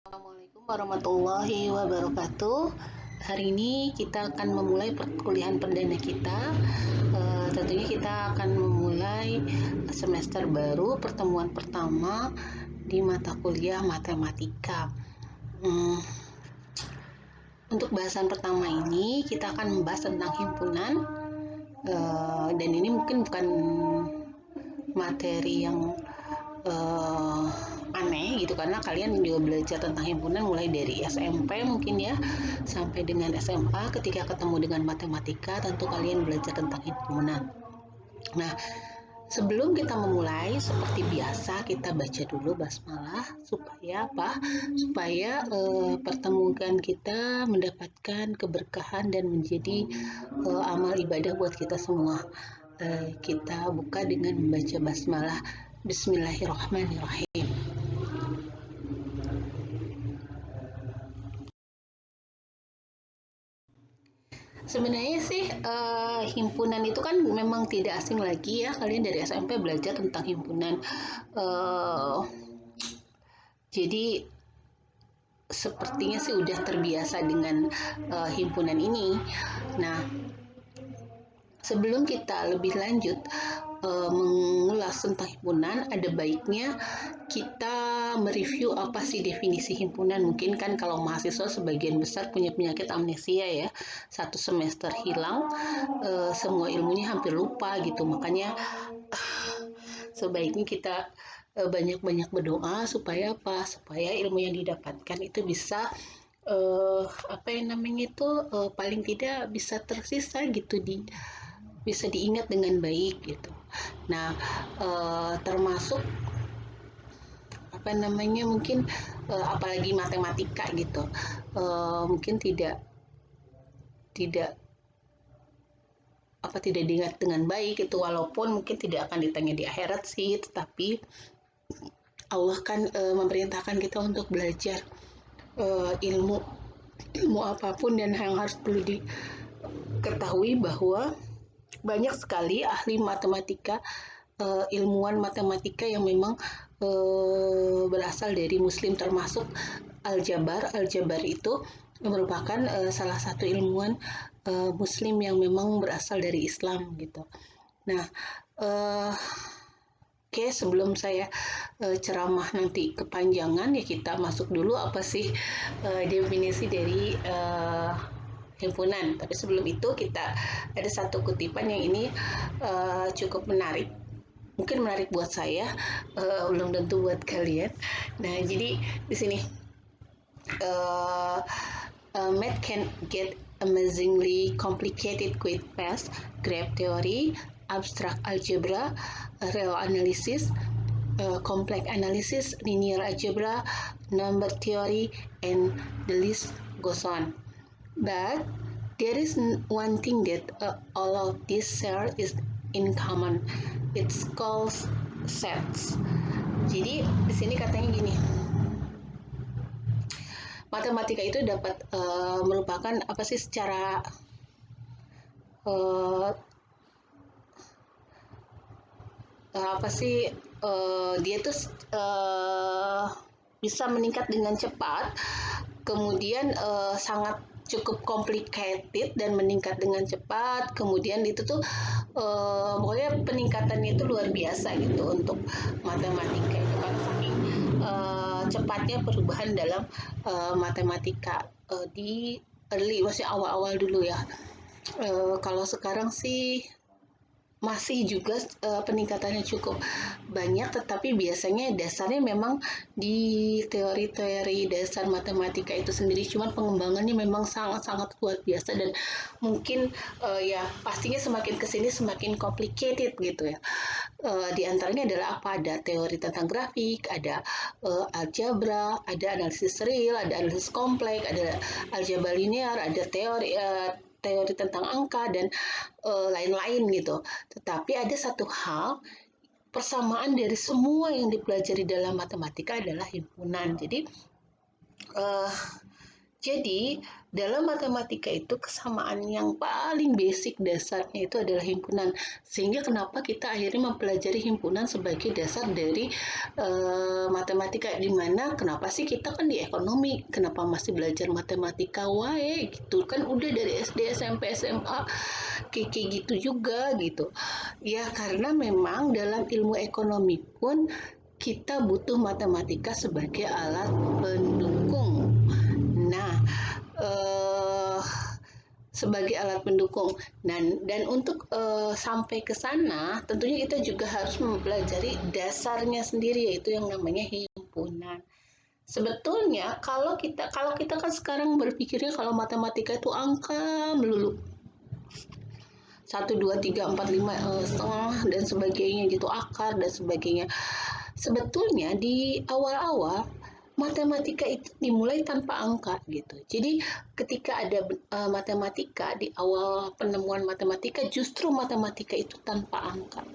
Assalamualaikum warahmatullahi wabarakatuh. Hari ini kita akan memulai perkuliahan perdana kita. Tentunya kita akan memulai semester baru, pertemuan pertama di mata kuliah matematika. Untuk bahasan pertama ini kita akan membahas tentang himpunan, dan ini mungkin bukan materi yang aneh gitu, karena kalian juga belajar tentang himpunan mulai dari SMP mungkin ya sampai dengan SMA. Ketika ketemu dengan matematika, tentu kalian belajar tentang himpunan. Nah, sebelum kita memulai, seperti biasa kita baca dulu basmalah supaya apa? Supaya pertemuan kita mendapatkan keberkahan dan menjadi amal ibadah buat kita semua. Kita buka dengan membaca basmalah. Bismillahirrahmanirrahim. Sebenarnya sih himpunan itu kan memang tidak asing lagi ya, kalian dari SMP belajar tentang himpunan. Jadi sepertinya sih udah terbiasa dengan himpunan ini. Nah, sebelum kita lebih lanjut mengulas tentang himpunan, ada baiknya kita mereview apa sih definisi himpunan. Mungkin kan kalau mahasiswa sebagian besar punya penyakit amnesia ya, satu semester hilang, semua ilmunya hampir lupa gitu. Makanya sebaiknya kita banyak-banyak berdoa supaya apa? Supaya ilmu yang didapatkan itu bisa apa yang namanya itu paling tidak bisa tersisa gitu, bisa diingat dengan baik gitu. Nah, termasuk apa namanya mungkin apalagi matematika gitu, mungkin tidak tidak diingat dengan baik itu, walaupun mungkin tidak akan ditanya di akhirat sih, tetapi Allah kan memerintahkan kita untuk belajar ilmu apapun, dan yang harus perlu diketahui bahwa banyak sekali ahli matematika, ilmuwan matematika yang memang berasal dari Muslim, termasuk Aljabar. Aljabar itu merupakan salah satu ilmuwan Muslim yang memang berasal dari Islam gitu. Nah, oke, sebelum saya ceramah nanti kepanjangan ya, kita masuk dulu apa sih definisi dari himpunan. Tapi sebelum itu kita ada satu kutipan yang ini cukup menarik. Mungkin menarik buat saya, belum tentu buat kalian. Nah, jadi di sini math can get amazingly complicated with fast graph theory, abstract algebra, real analysis, complex analysis, linear algebra, number theory, and the list goes on. But there is one thing that all of these share is in common. It's called sets. Jadi di sini katanya gini, matematika itu dapat merupakan apa sih secara apa sih dia tuh bisa meningkat dengan cepat, kemudian sangat cukup complicated dan meningkat dengan cepat. Kemudian itu tuh pokoknya peningkatannya itu luar biasa gitu untuk matematika itu, karena saking cepatnya perubahan dalam matematika di masih awal-awal dulu ya. Kalau sekarang sih masih juga peningkatannya cukup banyak, tetapi biasanya dasarnya memang di teori-teori dasar matematika itu sendiri, cuman pengembangannya memang sangat-sangat luar biasa, dan mungkin ya pastinya semakin kesini semakin complicated gitu ya. Di antaranya adalah apa? Ada teori tentang grafik, ada algebra, ada analisis real, ada analisis kompleks, ada algebra linear, ada teori tentang angka, dan lain-lain gitu. Tetapi ada satu hal, persamaan dari semua yang dipelajari dalam matematika adalah himpunan. Jadi Jadi, dalam matematika itu kesamaan yang paling basic dasarnya itu adalah himpunan. Sehingga kenapa kita akhirnya mempelajari himpunan sebagai dasar dari matematika, di mana kenapa sih kita kan di ekonomi, kenapa masih belajar matematika wae gitu kan, udah dari SD, SMP, SMA kayak gitu juga gitu. Ya karena memang dalam ilmu ekonomi pun kita butuh matematika sebagai alat pendukung. Nah, sebagai alat pendukung. Dan untuk sampai ke sana, tentunya kita juga harus mempelajari dasarnya sendiri, yaitu yang namanya himpunan. Sebetulnya kalau kita kan sekarang berpikirnya kalau matematika itu angka melulu. 1, 2, 3, 4, 5 setengah dan sebagainya gitu, akar dan sebagainya. Sebetulnya di awal-awal matematika itu dimulai tanpa angka gitu. Jadi ketika ada matematika di awal penemuan matematika, justru matematika itu tanpa angka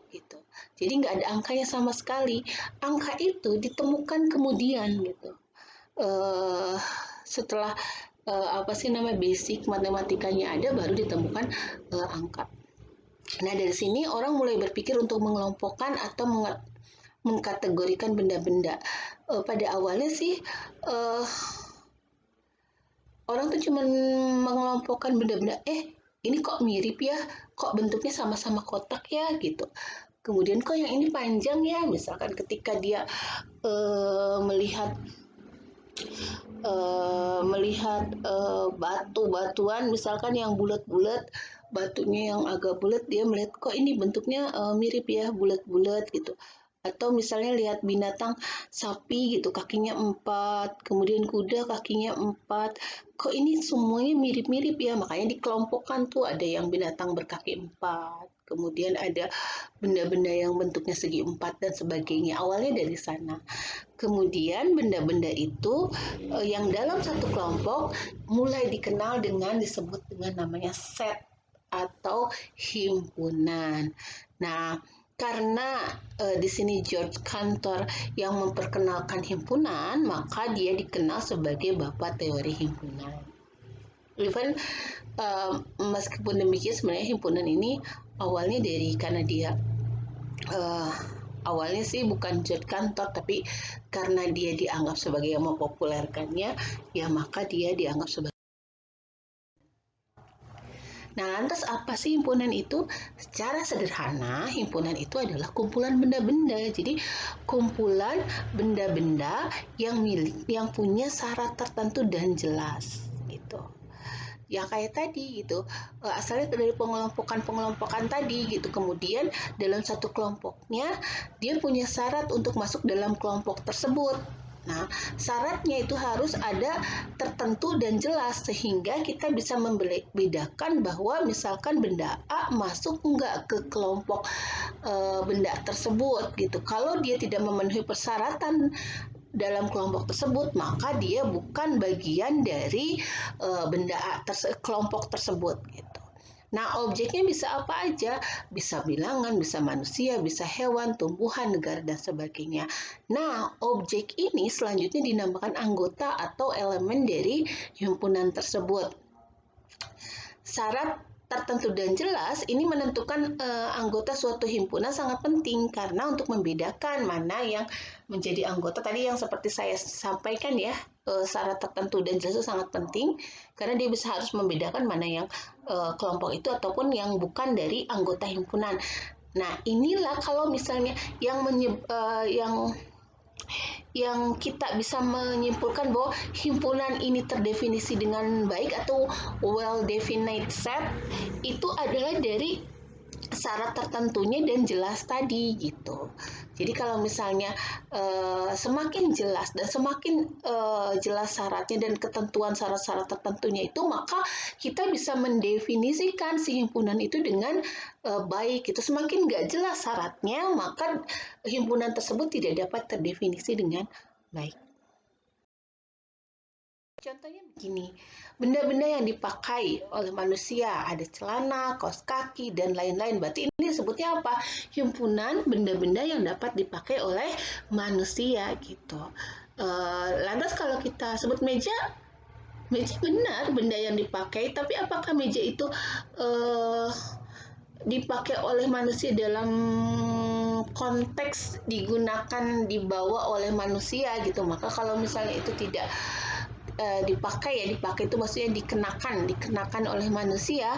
gitu. Jadi nggak ada angkanya sama sekali. Angka itu ditemukan kemudian gitu. Eh, Setelah apa sih nama basic matematikanya ada, baru ditemukan angka. Nah, dari sini orang mulai berpikir untuk mengelompokkan atau mengkategorikan benda-benda. Pada awalnya sih orang tuh cuma mengelompokkan benda-benda, ini kok mirip ya, kok bentuknya sama-sama kotak ya gitu. Kemudian kok yang ini panjang ya, misalkan ketika dia melihat batu-batuan misalkan yang bulat-bulat, batunya yang agak bulat, dia melihat kok ini bentuknya mirip ya, bulat-bulat gitu. Atau misalnya lihat binatang sapi gitu, kakinya 4, kemudian kuda kakinya 4, kok ini semuanya mirip-mirip ya, makanya dikelompokkan tuh, ada yang binatang berkaki 4, kemudian ada benda-benda yang bentuknya segi 4 dan sebagainya. Awalnya dari sana. Kemudian benda-benda itu yang dalam satu kelompok mulai dikenal dengan disebut dengan namanya set atau himpunan. Nah, karena di sini George Cantor yang memperkenalkan himpunan, maka dia dikenal sebagai bapak teori himpunan. Even meskipun demikian, sebenarnya himpunan ini awalnya karena dia awalnya sih bukan George Cantor, tapi karena dia dianggap sebagai yang mempopulerkannya, ya maka dia dianggap sebagai. Nah, lantas apa sih himpunan itu? Secara sederhana, himpunan itu adalah kumpulan benda-benda. Jadi, kumpulan benda-benda yang punya syarat tertentu dan jelas gitu. Ya kayak tadi gitu, asalnya dari pengelompokan tadi gitu. Kemudian dalam satu kelompoknya dia punya syarat untuk masuk dalam kelompok tersebut. Nah, syaratnya itu harus ada tertentu dan jelas sehingga kita bisa membedakan bahwa misalkan benda A masuk enggak ke kelompok benda tersebut gitu. Kalau dia tidak memenuhi persyaratan dalam kelompok tersebut, maka dia bukan bagian dari kelompok tersebut gitu. Nah, objeknya bisa apa aja? Bisa bilangan, bisa manusia, bisa hewan, tumbuhan, negara, dan sebagainya. Nah, objek ini selanjutnya dinamakan anggota atau elemen dari himpunan tersebut. Syarat tertentu dan jelas ini menentukan anggota suatu himpunan sangat penting, karena untuk membedakan mana yang menjadi anggota tadi yang seperti saya sampaikan ya, syarat tertentu dan jelas itu sangat penting karena dia bisa harus membedakan mana yang kelompok itu ataupun yang bukan dari anggota himpunan. Nah, inilah kalau misalnya yang kita bisa menyimpulkan bahwa himpunan ini terdefinisi dengan baik atau well defined set itu adalah dari syarat tertentunya dan jelas tadi gitu. Jadi kalau misalnya semakin jelas dan semakin jelas syaratnya dan ketentuan syarat-syarat tertentunya itu, maka kita bisa mendefinisikan si himpunan itu dengan baik. Itu semakin nggak jelas syaratnya, maka himpunan tersebut tidak dapat terdefinisi dengan baik. Contohnya begini, benda-benda yang dipakai oleh manusia, ada celana, kaos kaki, dan lain-lain. Berarti ini disebutnya apa? Himpunan benda-benda yang dapat dipakai oleh manusia gitu. Lantas kalau kita sebut meja, Meja benar benda yang dipakai, tapi apakah meja itu uh, dipakai oleh manusia dalam konteks digunakan dibawa oleh manusia gitu? Maka kalau misalnya itu tidak dipakai itu maksudnya dikenakan oleh manusia.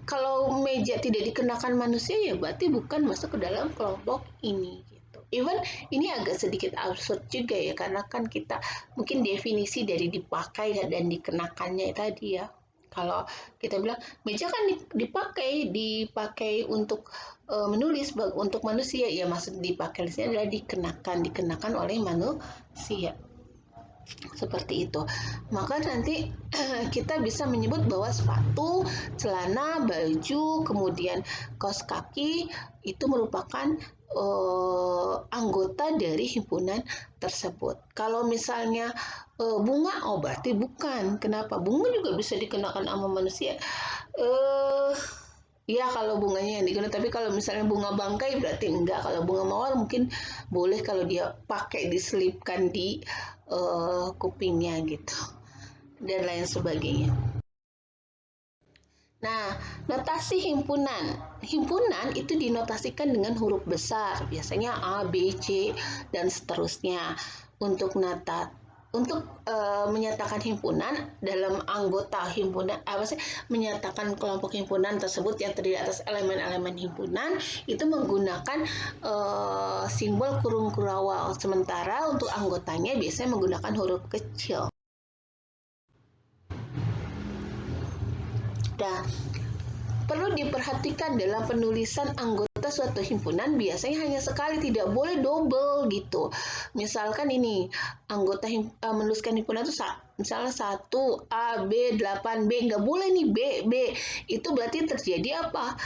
Kalau meja tidak dikenakan manusia ya berarti bukan masuk ke dalam kelompok ini gitu. Even ini agak sedikit absurd juga ya, karena kan kita mungkin definisi dari dipakai dan dikenakannya tadi ya. Kalau kita bilang meja kan dipakai untuk menulis untuk manusia, ya maksud dipakai di sini adalah dikenakan oleh manusia. Seperti itu. Maka nanti kita bisa menyebut bahwa sepatu, celana, baju, kemudian kaos kaki itu merupakan anggota dari himpunan tersebut. Kalau misalnya bunga, oh berarti bukan. Kenapa? Bunga juga bisa dikenakan sama manusia. Iya kalau bunganya yang digunakan, tapi kalau misalnya bunga bangkai berarti enggak. Kalau bunga mawar mungkin boleh kalau dia pakai diselipkan di kupingnya gitu dan lain sebagainya. Nah, notasi himpunan. Himpunan itu dinotasikan dengan huruf besar, biasanya A, B, C, dan seterusnya. Untuk menyatakan himpunan dalam anggota himpunan, menyatakan kelompok himpunan tersebut yang terdiri atas elemen-elemen himpunan itu menggunakan simbol kurung kurawal. Sementara untuk anggotanya biasanya menggunakan huruf kecil. Nah, perlu diperhatikan dalam penulisan anggota suatu himpunan biasanya hanya sekali, tidak boleh double gitu. Misalkan ini anggota menuliskan himpunan itu misalnya 1 A B 8 B, nggak boleh nih B. Itu berarti terjadi apa?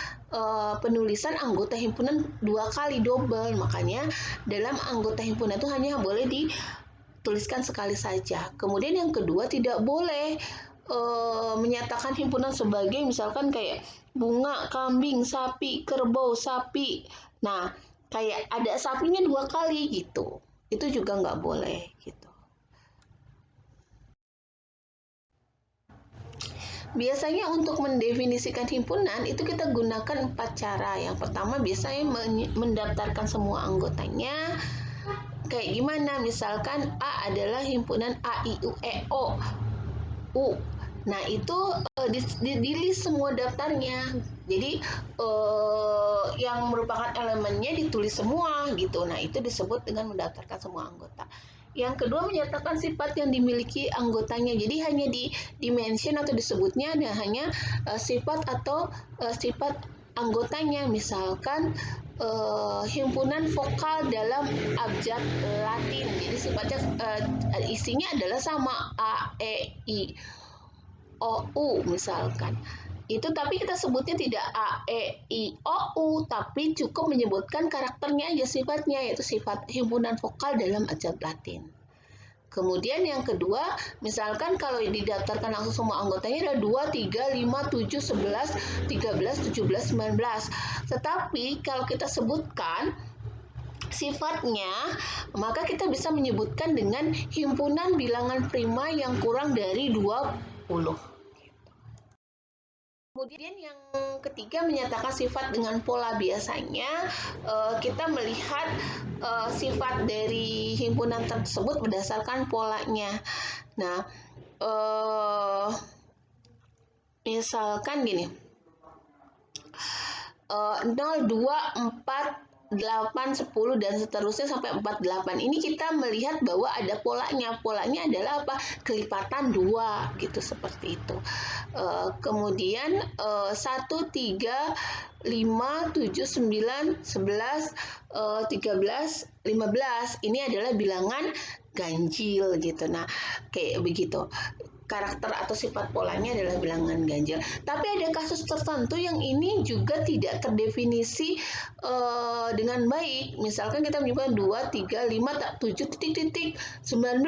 Penulisan anggota himpunan 2 kali, double. Makanya dalam anggota himpunan itu hanya boleh dituliskan sekali saja. Kemudian yang kedua, tidak boleh menyatakan himpunan sebagai misalkan kayak bunga, kambing, sapi, kerbau, sapi. Nah, kayak ada sapinya 2 kali gitu. Itu juga nggak boleh gitu. Biasanya untuk mendefinisikan himpunan itu kita gunakan 4 cara. Yang pertama biasanya mendaftarkan semua anggotanya. Kayak gimana? Misalkan A adalah himpunan A, I, U, E, O. U. Nah, itu di list semua daftarnya. Jadi yang merupakan elemennya ditulis semua gitu. Nah, itu disebut dengan mendaftarkan semua anggota. Yang kedua, menyatakan sifat yang dimiliki anggotanya. Jadi hanya di-mention atau disebutnya ada hanya sifat atau sifat anggotanya. Misalkan himpunan vokal dalam abjad Latin. Jadi sifatnya isinya adalah sama A, E, I, O, U misalkan. Itu tapi kita sebutnya tidak A, E, I, O, U, tapi cukup menyebutkan karakternya aja, sifatnya, yaitu sifat himpunan vokal dalam abjad Latin. Kemudian yang kedua, misalkan kalau didaftarkan langsung semua anggotanya ada 2, 3, 5, 7, 11, 13, 17, 19. Tetapi kalau kita sebutkan sifatnya, maka kita bisa menyebutkan dengan himpunan bilangan prima yang kurang dari 20. Kemudian yang ketiga, menyatakan sifat dengan pola. Biasanya kita melihat sifat dari himpunan tersebut berdasarkan polanya. Nah, misalkan gini, 0, 2, 4, 8, 10, dan seterusnya sampai 48. Ini kita melihat bahwa ada polanya. Polanya adalah apa? Kelipatan 2, gitu, seperti itu. Kemudian 1, 3, 5, 7, 9, 11, 13, 15. Ini adalah bilangan ganjil gitu. Nah, kayak begitu. Karakter atau sifat polanya adalah bilangan ganjil. Tapi ada kasus tertentu yang ini juga tidak terdefinisi dengan baik. Misalkan kita menyebutkan 2, 3, 5, 7, titik-titik, 19.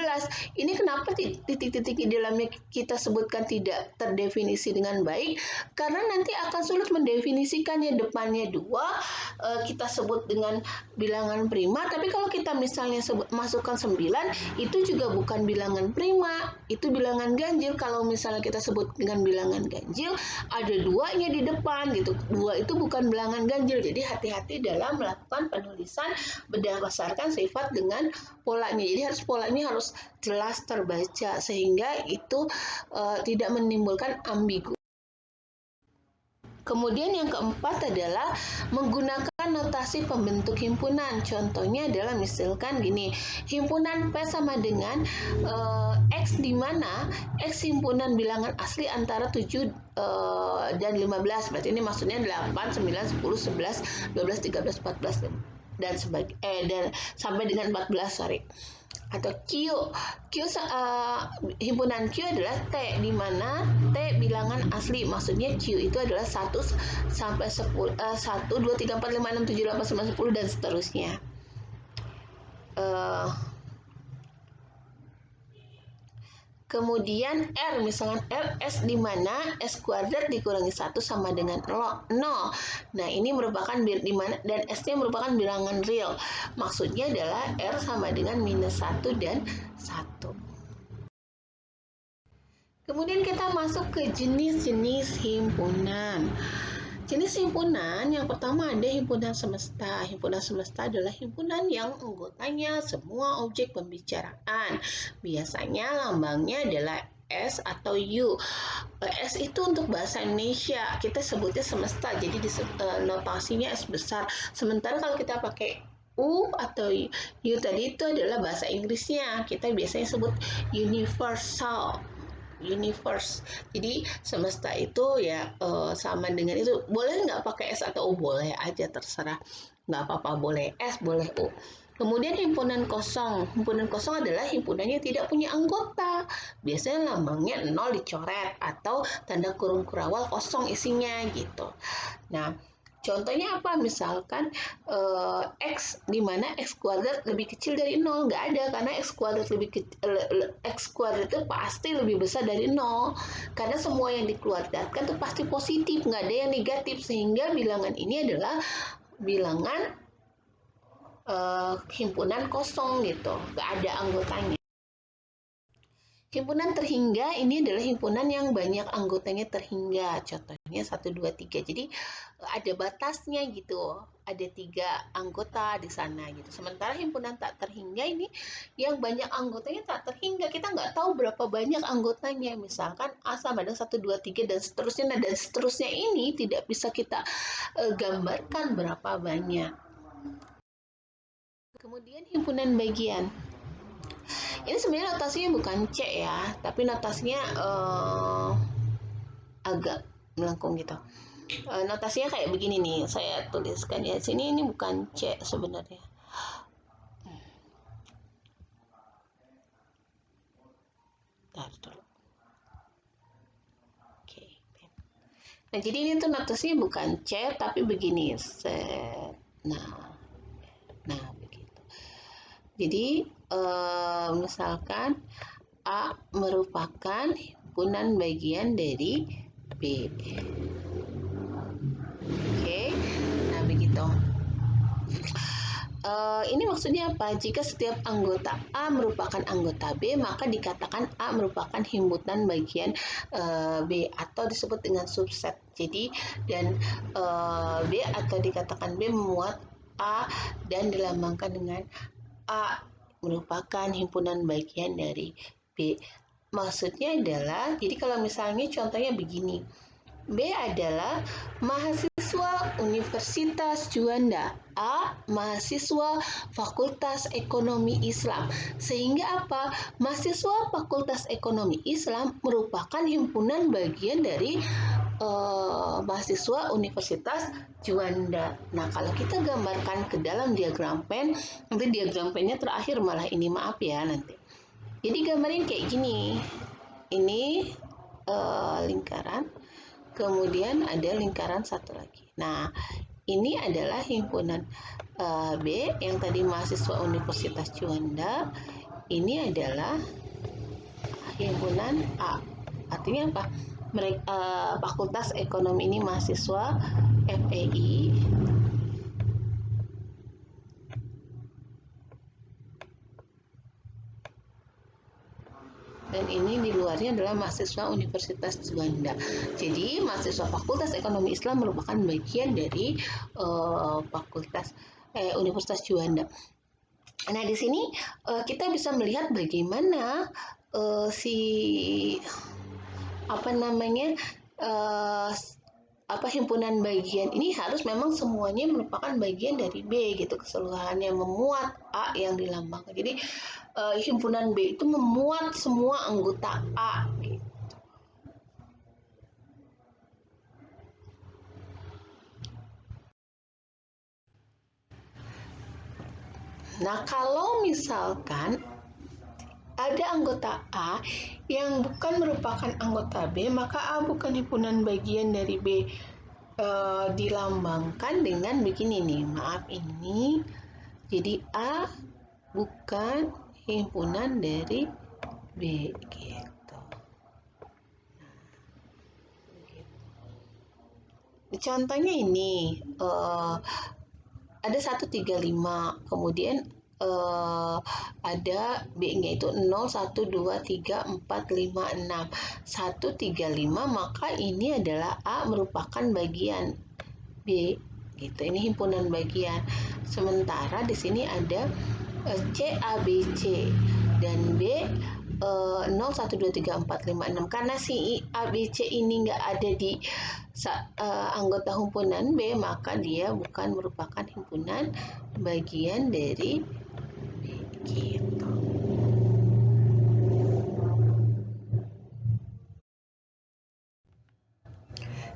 Ini kenapa titik-titik di dalamnya kita sebutkan tidak terdefinisi dengan baik? Karena nanti akan sulit mendefinisikannya. Depannya 2, kita sebut dengan bilangan prima, tapi kalau kita misalnya masukkan 9, itu juga bukan bilangan prima, itu bilangan ganjil. ganjil. Kalau misalnya kita sebut dengan bilangan ganjil, ada duanya di depan gitu. Dua itu bukan bilangan ganjil. Jadi hati-hati dalam melakukan penulisan berdasarkan sifat dengan polanya. Jadi polanya harus jelas terbaca sehingga itu tidak menimbulkan ambigu. Kemudian yang keempat adalah menggunakan notasi pembentuk himpunan. Contohnya adalah misalkan gini, himpunan P sama dengan X, di mana X himpunan bilangan asli antara 7 dan 15. Berarti ini maksudnya 8, 9, 10, 11, 12, 13, 14 dan sampai dengan 14, sorry. Atau Q himpunan Q adalah T, di mana T bilangan asli, maksudnya Q itu adalah 1 sampai 10, 1, 2, 3, 4, 5, 6, 7, 8, 9, 10 dan seterusnya. Kemudian R, misalkan RS, di mana S kuadrat dikurangi 1 sama dengan 0. Nah, ini merupakan di mana, dan S-nya merupakan bilangan real. Maksudnya adalah R sama dengan minus 1 dan 1. Kemudian kita masuk ke jenis-jenis himpunan. Jenis himpunan yang pertama ada himpunan semesta. Himpunan semesta adalah himpunan yang anggotanya semua objek pembicaraan. Biasanya lambangnya adalah S atau U. S itu untuk bahasa Indonesia, kita sebutnya semesta, jadi notasinya S besar. Sementara kalau kita pakai U atau U tadi itu adalah bahasa Inggrisnya, kita biasanya sebut universal. Universe. Jadi semesta itu ya sama dengan itu. Boleh nggak pakai S atau U? Boleh aja, terserah. Nggak apa-apa, boleh S, boleh U. Kemudian himpunan kosong. Himpunan kosong adalah himpunannya tidak punya anggota. Biasanya lambangnya 0 dicoret atau tanda kurung kurawal kosong isinya gitu. Nah, contohnya apa? Misalkan X, di mana X kuadrat lebih kecil dari 0. Nggak ada, karena X kuadrat itu pasti lebih besar dari 0. Karena semua yang dikuadratkan itu pasti positif, nggak ada yang negatif. Sehingga bilangan ini adalah bilangan himpunan kosong gitu, nggak ada anggotanya. Himpunan terhingga ini adalah himpunan yang banyak anggotanya terhingga. Contohnya 1, 2, 3. Jadi ada batasnya gitu. Ada 3 anggota di sana gitu. Sementara himpunan tak terhingga ini yang banyak anggotanya tak terhingga. Kita nggak tahu berapa banyak anggotanya. Misalkan A sama dengan 1, 2, 3 dan seterusnya. Nah, dan seterusnya ini tidak bisa kita gambarkan berapa banyak. Kemudian himpunan bagian. Ini sebenarnya notasinya bukan C ya, tapi notasinya agak melengkung gitu. Notasinya kayak begini nih, saya tuliskan ya. Sini ini bukan C sebenarnya. Bentar dulu. Oke. Nah, jadi ini tuh notasinya bukan C, tapi begini. Nah, begitu. Jadi misalkan A merupakan himpunan bagian dari B. Oke, nah begitu. Ini maksudnya apa? Jika setiap anggota A merupakan anggota B, maka dikatakan A merupakan himpunan bagian B atau disebut dengan subset. Jadi dan B atau dikatakan B memuat A dan dilambangkan dengan A merupakan himpunan bagian dari B. Maksudnya adalah, jadi kalau misalnya contohnya begini, B adalah mahasiswa Universitas Juanda, A mahasiswa Fakultas Ekonomi Islam. Sehingga apa? Mahasiswa Fakultas Ekonomi Islam merupakan himpunan bagian dari mahasiswa Universitas Juanda. Nah, kalau kita gambarkan ke dalam diagram pen, nanti diagram pennya terakhir malah ini, maaf ya nanti. Jadi gambarin kayak gini. Ini lingkaran, kemudian ada lingkaran satu lagi. Nah, ini adalah himpunan B yang tadi mahasiswa Universitas Juanda. Ini adalah himpunan A. Artinya apa? Fakultas Ekonomi ini mahasiswa FEI. Dan ini di luarnya adalah mahasiswa Universitas Juanda. Jadi mahasiswa Fakultas Ekonomi Islam merupakan bagian dari Universitas Juanda. Nah, di sini kita bisa melihat bagaimana si apa namanya uh, himpunan bagian ini harus memang semuanya merupakan bagian dari B gitu, keseluruhannya memuat A yang dilambangkan. Jadi himpunan B itu memuat semua anggota A gitu. Nah, kalau misalkan ada anggota A yang bukan merupakan anggota B, maka A bukan himpunan bagian dari B. Dilambangkan dengan begini nih, maaf ini. Jadi A bukan himpunan dari B gitu. Contohnya ini ada 135, kemudian ada B-nya itu 0, 1, 2, 3, 4, 5, 6. 135, maka ini adalah A merupakan bagian B gitu. Ini himpunan bagian. Sementara di sini ada C, A, B, C dan B 0, 1, 2, 3, 4, 5, 6. Karena si A, B, C ini nggak ada di anggota himpunan B, maka dia bukan merupakan himpunan bagian dari B gitu.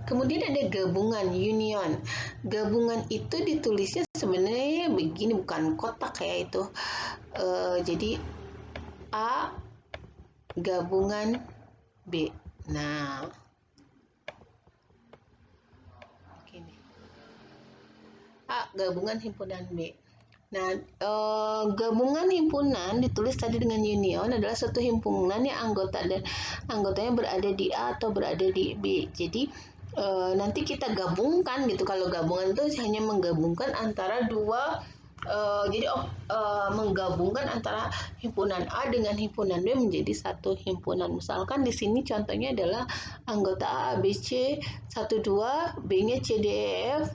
Kemudian ada gabungan, union. Gabungan itu ditulisnya sebenarnya begini, bukan kotak kayak itu. Jadi A gabungan B. Nah, begini. A gabungan himpunan B. Nah, gabungan himpunan ditulis tadi dengan union adalah suatu himpunan yang anggotanya berada di A atau berada di B. Jadi nanti kita gabungkan gitu. Kalau gabungan itu hanya menggabungkan antara dua menggabungkan antara himpunan A dengan himpunan B menjadi satu himpunan. Misalkan di sini contohnya adalah anggota A, B, C, 1, 2, B-nya C, D, E, F.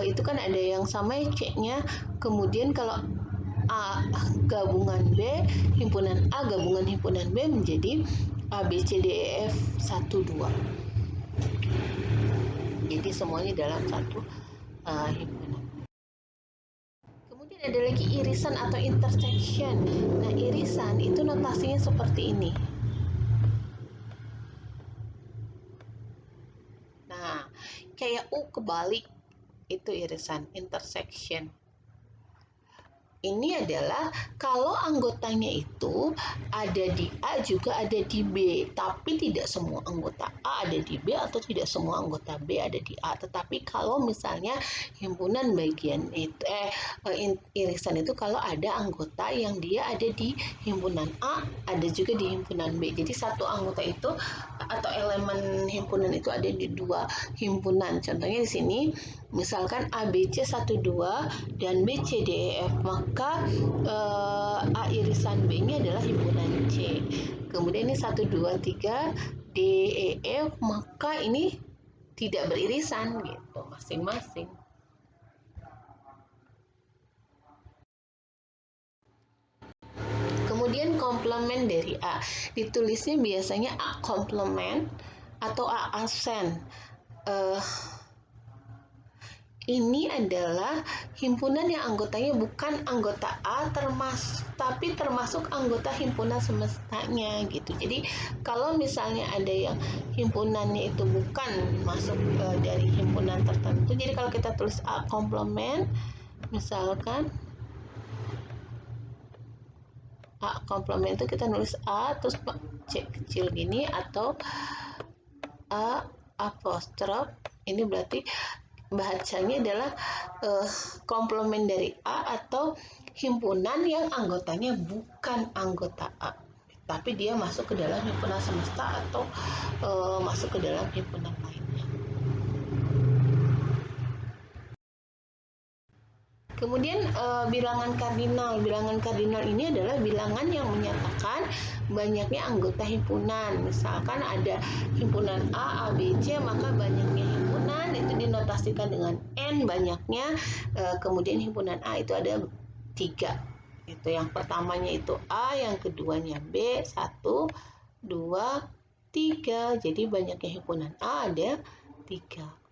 Itu kan ada yang sama C-nya. Kemudian kalau A gabungan B, himpunan A gabungan himpunan B menjadi A, B, C, D, E, F 1, 2. Jadi semuanya dalam satu himpunan. Kemudian ada lagi irisan atau intersection. Nah, irisan itu notasinya seperti ini. Nah, kayak U kebalik, itu irisan, intersection. Ini adalah kalau anggotanya itu ada di A juga ada di B, tapi tidak semua anggota A ada di B atau tidak semua anggota B ada di A. Tetapi kalau misalnya himpunan bagian itu irisan itu kalau ada anggota yang dia ada di himpunan A, ada juga di himpunan B. Jadi satu anggota itu atau elemen himpunan itu ada di dua himpunan. Contohnya di sini misalkan ABC 1, 2 dan BC, D, E, F, maka A irisan B-nya adalah himpunan C. Kemudian ini 1, 2, 3 D, E, F, maka ini tidak beririsan gitu masing-masing. Kemudian komplement dari A. Ditulisnya biasanya A komplement atau A absen. Ini adalah himpunan yang anggotanya bukan anggota A tapi termasuk anggota himpunan semestanya gitu. Jadi kalau misalnya ada yang himpunannya itu bukan masuk dari himpunan tertentu, jadi kalau kita tulis A komplement, misalkan A komplement itu kita nulis A terus C kecil gini atau A apostrof, ini berarti bacanya adalah komplement dari A atau himpunan yang anggotanya bukan anggota A, tapi dia masuk ke dalam himpunan semesta atau masuk ke dalam himpunan lainnya. Kemudian bilangan kardinal. Bilangan kardinal ini adalah bilangan yang menyatakan banyaknya anggota himpunan. Misalkan ada himpunan A, B, C, maka banyaknya himpunan itu dinotasikan dengan N banyaknya. Kemudian himpunan A itu ada 3. Itu yang pertamanya itu A, yang keduanya B, 1, 2, 3. Jadi banyaknya himpunan A ada 3.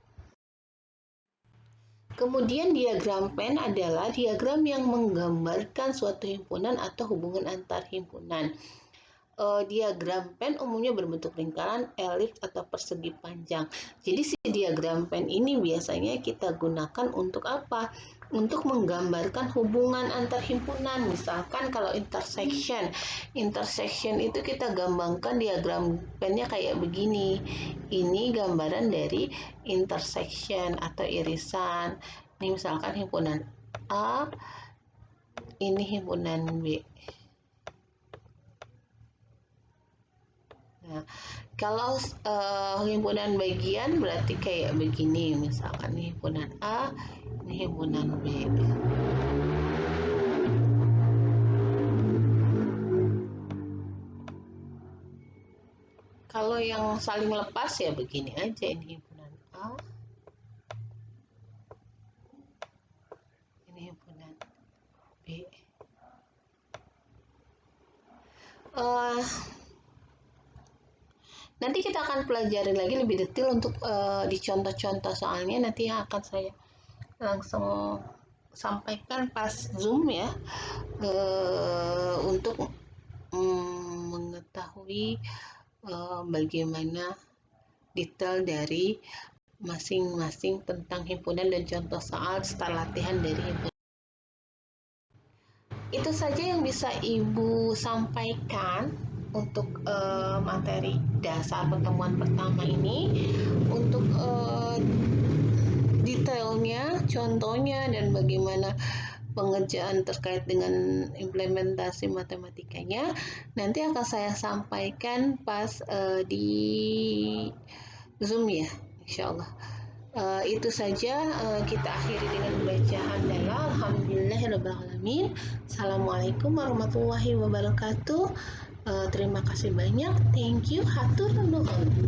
Kemudian diagram Venn adalah diagram yang menggambarkan suatu himpunan atau hubungan antar himpunan. Diagram Venn umumnya berbentuk lingkaran, elips, atau persegi panjang. Jadi si diagram Venn ini biasanya kita gunakan untuk apa? Untuk menggambarkan hubungan antar himpunan. Misalkan kalau intersection itu kita gambarkan diagram Venn-nya kayak begini. Ini gambaran dari intersection atau irisan. Ini misalkan himpunan A, ini himpunan B. Nah, kalau himpunan bagian berarti kayak begini, misalkan ini himpunan A, ini himpunan B. Kalau yang saling lepas ya begini aja, ini himpunan A, ini himpunan B. Nanti kita akan pelajari lagi lebih detail untuk di contoh-contoh, soalnya nanti yang akan saya langsung sampaikan pas Zoom ya, untuk mengetahui bagaimana detail dari masing-masing tentang himpunan dan contoh soal serta latihan dari himpunan. Itu saja yang bisa Ibu sampaikan untuk materi dasar pertemuan pertama ini. Untuk detailnya, contohnya, dan bagaimana pengerjaan terkait dengan implementasi matematikanya nanti akan saya sampaikan pas di Zoom ya, insya Allah. Itu saja, kita akhiri dengan bacaan dalam Alhamdulillahirrahmanirrahim. Assalamualaikum warahmatullahi wabarakatuh. Terima kasih banyak. Thank you. Hatur nuhun.